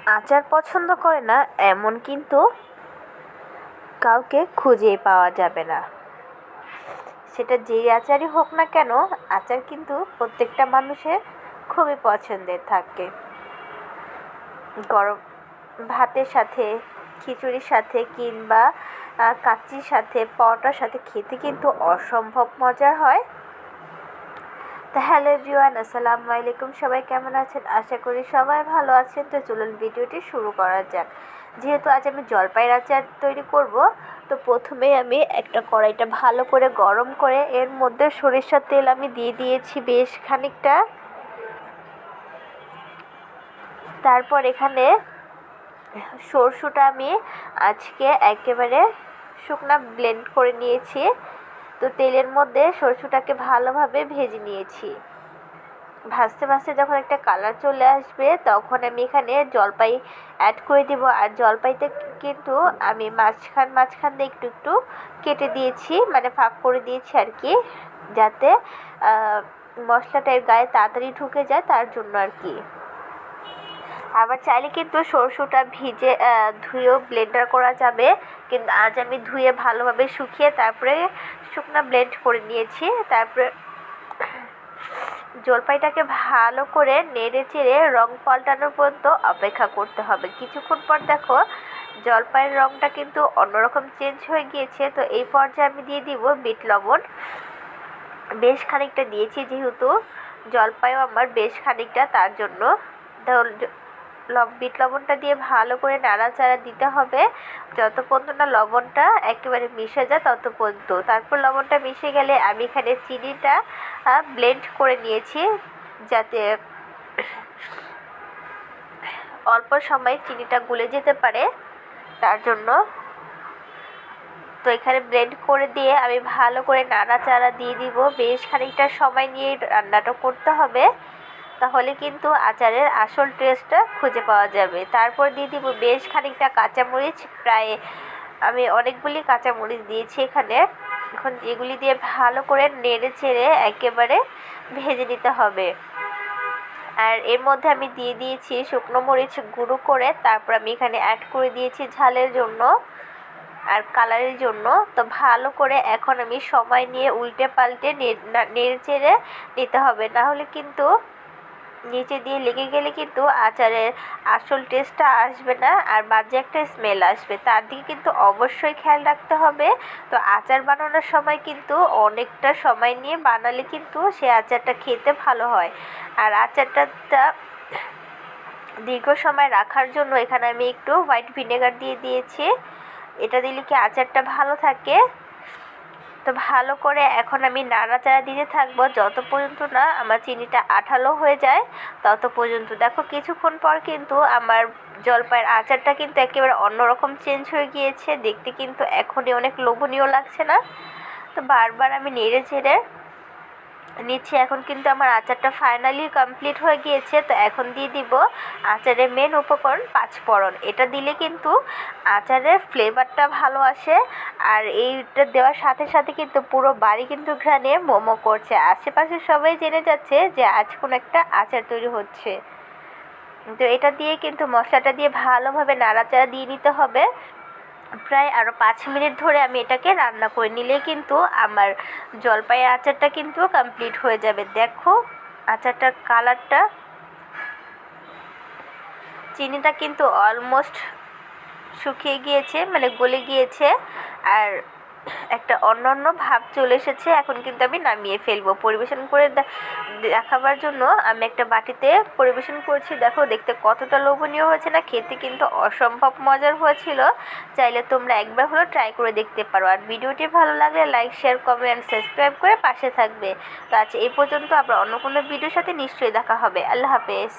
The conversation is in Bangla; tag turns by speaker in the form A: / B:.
A: আচার পছন্দ করে না এমন কিন্তু কাউকে খুঁজেই পাওয়া যাবে না। সেটা যেই আচারই হোক না কেন, আচার কিন্তু প্রত্যেকটা মানুষের খুবই পছন্দের থাকে। গরম ভাতের সাথে, খিচুড়ির সাথে কিংবা কাচ্চির সাথে, পরোটার সাথে খেতে কিন্তু অসম্ভব মজার হয়। তো হ্যালো এভরিওয়ান, আসসালামু আলাইকুম। সবাই কেমন আছেন? আশা করি সবাই ভালো আছেন। তো চলুন ভিডিওটি শুরু করা যাক। যেহেতু আজ আমি জলপাইয়ের আচার তৈরি করব, তো প্রথমেই আমি একটা কড়াইটা ভালো করে গরম করে এর মধ্যে সরিষার তেল আমি দিয়ে দিয়েছি বেশ খানিকটা। তারপর এখানে সরষেটা আমি আজকে একেবারে শুকনা ব্লেন্ড করে নিয়েছি। তো তেলের মধ্যে সরষেটাকে ভালোভাবে ভেজে নিয়েছি। ভাজতে ভাজতে যখন একটা কালার চলে আসবে তখন আমি এখানে জলপাই অ্যাড করে দিব। আর জলপাইতে কিন্তু আমি মাঝখান দিয়ে একটু একটু কেটে দিয়েছি, মানে ফাঁক করে দিয়েছি আর কি, যাতে মশলাটা এর গায়ে তাড়াতাড়ি ঢুকে যায়, তার জন্য আর কি। আবার চাইলে কিন্তু সরষেটা ভিজে ধুয়েও ব্লেন্ডার করা যাবে, কিন্তু আজ আমি ধুয়ে ভালোভাবে শুকিয়ে তারপরে শুকনো ব্লেন্ড করে নিয়েছি। তারপরে জলপাইটাকে ভালো করে নেড়ে চেড়ে রং পাল্টানোর পর্যন্ত অপেক্ষা করতে হবে। কিছুক্ষণ পর দেখো জলপাইয়ের রংটা কিন্তু অন্যরকম চেঞ্জ হয়ে গিয়েছে। তো এই পর্যায়ে আমি দিয়ে দিব বিট লবণ। বেশ খানিকটা দিয়েছি, যেহেতু জলপাইও আমার বেশ খানিকটা, তার জন্য বিট লবণটা দিয়ে ভালো করে নাড়াচাড়া দিতে হবে যত পর্যন্ত না লবণটা একেবারে মিশে যায় তত পর্যন্ত। তারপর লবণটা মিশে গেলে আমি এখানে চিনিটা ব্লেন্ড করে নিয়েছি, যাতে অল্প সময় চিনিটা গলে যেতে পারে, তার জন্য। তো এখানে ব্লেন্ড করে দিয়ে আমি ভালো করে নাড়াচাড়া দিয়ে দিব। বেশ খানিকটা সময় নিয়ে রান্নাটা করতে হবে, তাহলে কিন্তু আচারের আসল টেস্টটা খুঁজে পাওয়া যাবে। তারপর দিয়ে দিব বেশ খানিকটা কাঁচামরিচ, প্রায় আমি অনেকগুলি কাঁচামরিচ দিয়েছি এখানে। এখন এগুলি দিয়ে ভালো করে নেড়ে চেড়ে একেবারে ভেজে নিতে হবে। আর এর মধ্যে আমি দিয়ে দিয়েছি শুকনো মরিচ গুঁড়ো করে। তারপর আমি এখানে অ্যাড করে দিয়েছি ঝালের জন্য আর কালারের জন্য। তো ভালো করে এখন আমি সময় নিয়ে উল্টে পাল্টে নেড়ে চেড়ে নিতে হবে, না হলে কিন্তু নিচে দিয়ে লেগে গেলে কিন্তু আচারের আসল টেস্টটা আসবে না, আর বাজে একটা স্মেল আসবে। তার দিকে কিন্তু অবশ্যই খেয়াল রাখতে হবে। তো আচার বানানোর সময় কিন্তু অনেকটা সময় নিয়ে বানালে কিন্তু সে আচারটা খেতে ভালো হয়। আর আচারটা দীর্ঘ সময় রাখার জন্য এখানে আমি একটু হোয়াইট ভিনেগার দিয়ে দিয়েছি। এটা দিলে কি আচারটা ভালো থাকে। তো ভালো করে এখন আমি নাড়াচাড়া দিতে থাকবো যত পর্যন্ত না আমার চিনিটা আঠালো হয়ে যায় তত পর্যন্ত। দেখো কিছুক্ষণ পর কিন্তু আমার জলপাইয়ের আচারটা কিন্তু একেবারে অন্যরকম চেঞ্জ হয়ে গিয়েছে, দেখতে কিন্তু এখনই অনেক লোভনীয় লাগছে না? তো বারবার আমি নেড়ে চেড়ে নিচ্ছি। এখন কিন্তু আমার আচারটা ফাইনালি কমপ্লিট হয়ে গিয়েছে। তো এখন দিয়ে দিব আচারের মেন উপকরণ পাঁচফোড়ন। এটা দিলে কিন্তু আচারের ফ্লেভারটা ভালো আসে। আর এইটা দেওয়ার সাথে সাথে কিন্তু পুরো বাড়ি কিন্তু ঘ্রাণে মোমো করছে। আশেপাশে সবাই জেনে যাচ্ছে যে আজ কোনো একটা আচার তৈরি হচ্ছে। তো এটা দিয়ে কিন্তু মশলাটা দিয়ে ভালোভাবে নাড়াচাড়া দিয়ে নিতে হবে। প্রায় আরও 5 মিনিট ধরে আমি এটাকে রান্না করে নিলেই কিন্তু আমার জলপাইয়ের আচারটা কিন্তু কমপ্লিট হয়ে যাবে। দেখো আচারটার কালারটা, চিনিটা কিন্তু অলমোস্ট শুকিয়ে গিয়েছে, মানে গলে গিয়েছে, আর একটা অন্য ভাব চলে এসেছে। এখন কিন্তু আমি নামিয়ে ফেলবো। পরিবেশন করে দেখাবার জন্য আমি একটা বাটিতে পরিবেশন করছি। দেখো দেখতে কতটা লোভনীয় হয়েছে না? খেতে কিন্তু অসম্ভব মজার হয়েছিল। চাইলে তোমরা একবার হলেও ট্রাই করে দেখতে পারো। আর ভিডিওটি ভালো লাগলে লাইক, শেয়ার, কমেন্ট, সাবস্ক্রাইব করে পাশে থাকবে। তো আজ এই পর্যন্ত, আবার অন্য কোনো ভিডিওর সাথে নিশ্চয়ই দেখা হবে। আল্লাহ হাফেজ।